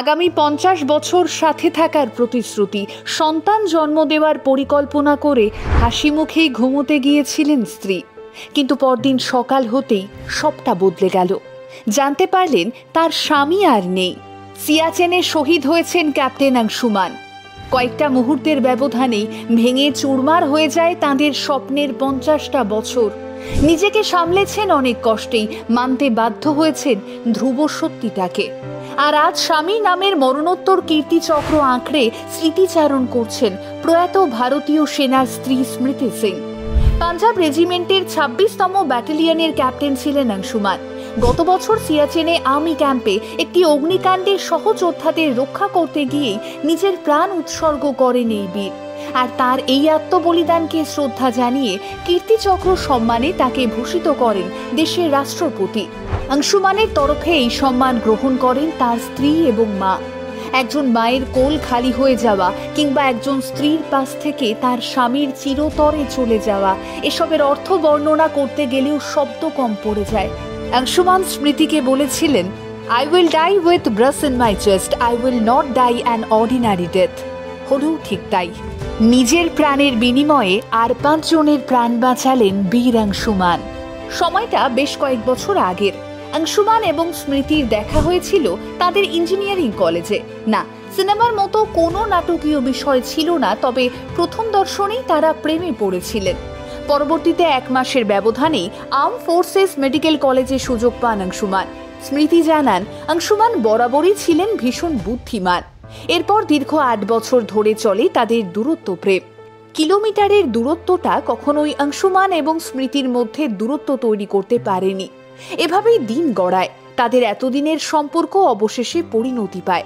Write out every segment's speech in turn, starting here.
আগামী 50 বছর সাথে থাকার প্রতিশ্রুতি, সন্তান জন্ম দেওয়ার পরিকল্পনা করে হাসি মুখেই ঘুমোতে গিয়েছিলেন স্ত্রী। কিন্তু পরদিন সকাল হতেই সবটা বদলে গেল। জানতে পারলেন তার স্বামী আর নেই। সিয়াচেনে শহীদ হয়েছেন ক্যাপ্টেন অংশুমান। কয়েকটা মুহূর্তের ব্যবধানেই ভেঙে চুরমার হয়ে যায় তাঁদের স্বপ্নের 50টা বছর। নিজেকে সামলেছেন অনেক কষ্টেই, মানতে বাধ্য হয়েছেন ধ্রুব সত্যিটাকে। আর আজ স্বামী নামের মরণোত্তর কীর্তিচক্র আঁকড়ে স্মৃতিচারণ করছেন প্রয়াত ভারতীয় সেনার স্ত্রী স্মৃতি সিং। পাঞ্জাব রেজিমেন্টের 26তম ব্যাটালিয়নের ক্যাপ্টেন ছিলেন অংশুমান। গত বছর সিয়াচেনে আর্মি ক্যাম্পে একটি অগ্নিকাণ্ডে সহযোদ্ধাদের রক্ষা করতে গিয়েই নিজের প্রাণ উৎসর্গ করেন এই বীর। আর তার এই আত্মবলিদানকে শ্রদ্ধা জানিয়ে কীর্তিচক্র সম্মানে তাকে ভূষিত করেন দেশের রাষ্ট্রপতি। অংশুমানের তরফে এই সম্মান গ্রহণ করেন তার স্ত্রী এবং মা। একজন মায়ের কোল খালি হয়ে যাওয়া কিংবা একজন স্ত্রীর পাশ থেকে তার স্বামীর চিরতরে চলে যাওয়া, এসবের অর্থ বর্ণনা করতে গেলেও শব্দ কম পড়ে যায়। অংশুমান স্মৃতিকে বলেছিলেন, I will die with brass in my chest, I will not die an ordinary death. হলেও ঠিক তাই, নিজের প্রাণের বিনিময়ে আর 5 জনের প্রাণ বাঁচালেন বীর অংশুমান। সময়টা বেশ কয়েক বছর আগের। অংশুমান এবং স্মৃতির দেখা হয়েছিল তাদের ইঞ্জিনিয়ারিং কলেজে। না, সিনেমার মতো কোনো নাটকীয় বিষয় ছিল না, তবে প্রথম দর্শনেই তারা প্রেমে পড়েছিলেন। পরবর্তীতে 1 মাসের ব্যবধানেই আর্ম ফোর্সেস মেডিকেল কলেজে সুযোগ পান অংশুমান। স্মৃতি জানান, অংশুমান বরাবরই ছিলেন ভীষণ বুদ্ধিমান। এরপর দীর্ঘ 8 বছর ধরে চলে তাদের দূরত্ব প্রেম। কিলোমিটারের দূরত্বটা কখনোই অংশুমান এবং স্মৃতির মধ্যে দূরত্ব তৈরি করতে পারেনি। এভাবেই দিন গড়ায়। তাদের এতদিনের সম্পর্ক অবশেষে পরিণতি পায়।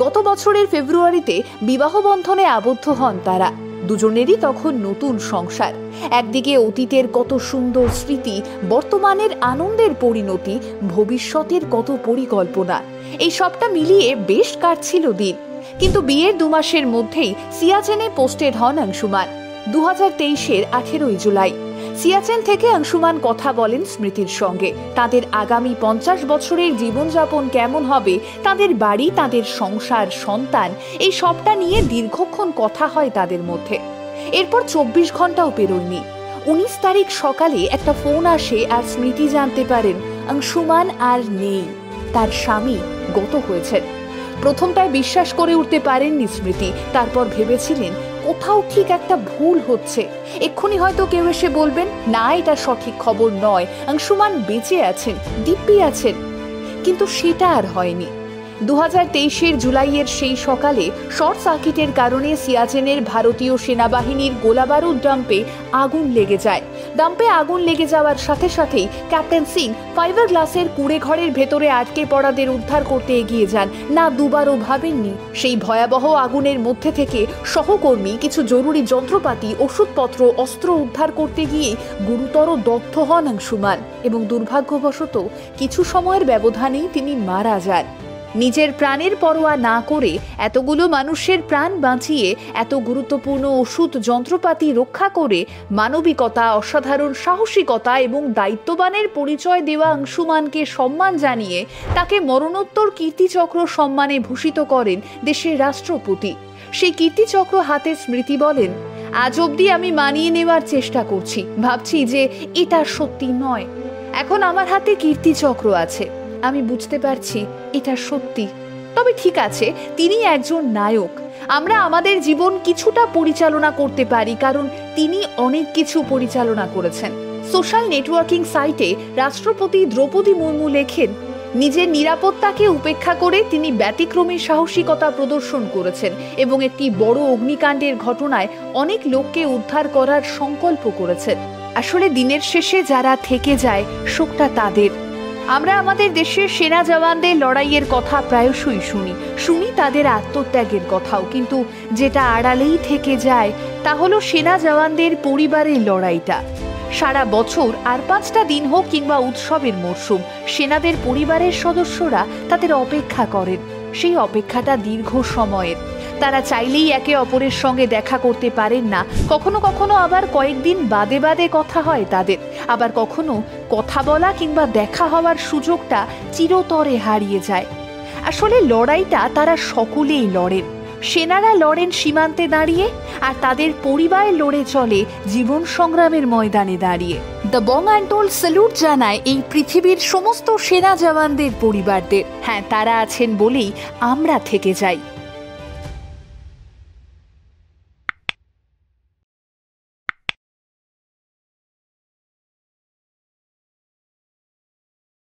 গত বছরের ফেব্রুয়ারিতে বিবাহ বন্ধনে আবদ্ধ হন তারা। দুজনেরই তখন নতুন সংসার। একদিকে অতীতের কত সুন্দর স্মৃতি, বর্তমানের আনন্দের পরিণতি, ভবিষ্যতের কত পরিকল্পনা, এই সবটা মিলিয়ে বেশ কাটছিল দিন। কিন্তু বিয়ের 2 মাসের মধ্যেই সিয়াচেনে পোস্টেড হন অংশুমান। 2023-এর 18 জুলাই সিয়াচেন থেকে অংশুমান কথা বলেন স্মৃতির সঙ্গে। তাদের আগামী 50 বছরের জীবনযাপন কেমন হবে, তাদের বাড়ি, তাদের সংসার, সন্তান, এই সবটা নিয়ে দীর্ঘক্ষণ কথা হয় তাদের মধ্যে। এরপর 24 ঘন্টাও পেরোয়নি। 19 তারিখ সকালে একটা ফোন আসে আর স্মৃতি জানতে পারেন অংশুমান আর নেই। তার স্বামী গত হয়েছেন। প্রথমটায় বিশ্বাস করে উঠতে পারেননি স্মৃতি। তারপর ভেবেছিলেন কোথাও ঠিক একটা ভুল হচ্ছে। এক্ষুনি হয়তো কেউ এসে বলবেন, না, এটা সঠিক খবর নয়, অংশুমান বেঁচে আছেন, দিব্যি আছেন। কিন্তু সেটা আর হয়নি। 2023-এর জুলাইয়ের সেই সকালে শর্ট সার্কিটের কারণে সিয়াচেনের ভারতীয় সেনাবাহিনীর গোলাবারুদ ডাম্পে আগুন লেগে যায়। ডাম্পে আগুন লেগে যাওয়ার সাথে সাথেই ক্যাপ্টেন সিং ফাইবার গ্লাসের কুঁড়ে ঘরের ভেতরে আটকে পড়াদের উদ্ধার করতে এগিয়ে যান। না, দুবারও ভাবেননি। সেই ভয়াবহ আগুনের মধ্যে থেকে সহকর্মী কিছু জরুরি যন্ত্রপাতি, ওষুধপত্র, অস্ত্র উদ্ধার করতে গিয়ে গুরুতর দগ্ধ হন অংশুমান এবং দুর্ভাগ্যবশত কিছু সময়ের ব্যবধানেই তিনি মারা যান। নিজের প্রাণের পরোয়া না করে এতগুলো মানুষের প্রাণ বাঁচিয়ে, এত গুরুত্বপূর্ণ ওষুধ যন্ত্রপাতি রক্ষা করে মানবিকতা, অসাধারণ সাহসিকতা এবং দায়িত্ববানের পরিচয় দেওয়া অংশুমানকে সম্মান জানিয়ে তাকে মরণোত্তর কীর্তিচক্র সম্মানে ভূষিত করেন দেশের রাষ্ট্রপতি। সেই কীর্তিচক্র হাতে স্মৃতি বলেন, আজ অবধি আমি মানিয়ে নেওয়ার চেষ্টা করছি, ভাবছি যে এটা সত্যি নয়। এখন আমার হাতে কীর্তিচক্র আছে, আমি বুঝতে পারছি এটা সত্যি। তবে ঠিক আছে, তিনি একজন নায়ক। আমরা আমাদের জীবন কিছুটা পরিচালনা করতে পারি, কারণ তিনি অনেক কিছু পরিচালনা করেছেন। সোশ্যাল নেটওয়ার্কিং সাইটে রাষ্ট্রপতি দ্রৌপদী মুর্মু লেখেন, নিজের নিরাপত্তাকে উপেক্ষা করে তিনি ব্যতিক্রমী সাহসিকতা প্রদর্শন করেছেন এবং একটি বড় অগ্নিকাণ্ডের ঘটনায় অনেক লোককে উদ্ধার করার সংকল্প করেছেন। আসলে দিনের শেষে যারা থেকে যায়, শোকটা তাদের। আমরা আমাদের দেশের সেনা জওয়ানদের লড়াইয়ের কথা প্রায়শই শুনি তাদের আত্মত্যাগের কথাও, কিন্তু যেটা আড়ালেই থেকে যায় তা হলো সেনা জওয়ানদের পরিবারের লড়াইটা। সারা বছর আর 5টা দিন হোক কিংবা উৎসবের মরশুম, সেনাদের পরিবারের সদস্যরা তাদের অপেক্ষা করেন। সেই অপেক্ষাটা দীর্ঘ সময়ের। তারা চাইলেই একে অপরের সঙ্গে দেখা করতে পারেন না। কখনো কখনো আবার কয়েকদিন বাদে বাদে কথা হয় তাদের। আবার কখনো কথা বলা কিংবা দেখা হওয়ার সুযোগটা চিরতরে হারিয়ে যায়। আসলে লড়াইটা তারা সকলেই লড়েন। সেনারা লড়েন সীমান্তে দাঁড়িয়ে, আর তাদের পরিবার লড়ে চলে জীবন সংগ্রামের ময়দানে দাঁড়িয়ে। দ্য বং আনটোল্ড স্যালুট জানায় এই পৃথিবীর সমস্ত সেনা জওয়ানদের পরিবারদের। হ্যাঁ, তারা আছেন বলেই আমরা থেকে যাই।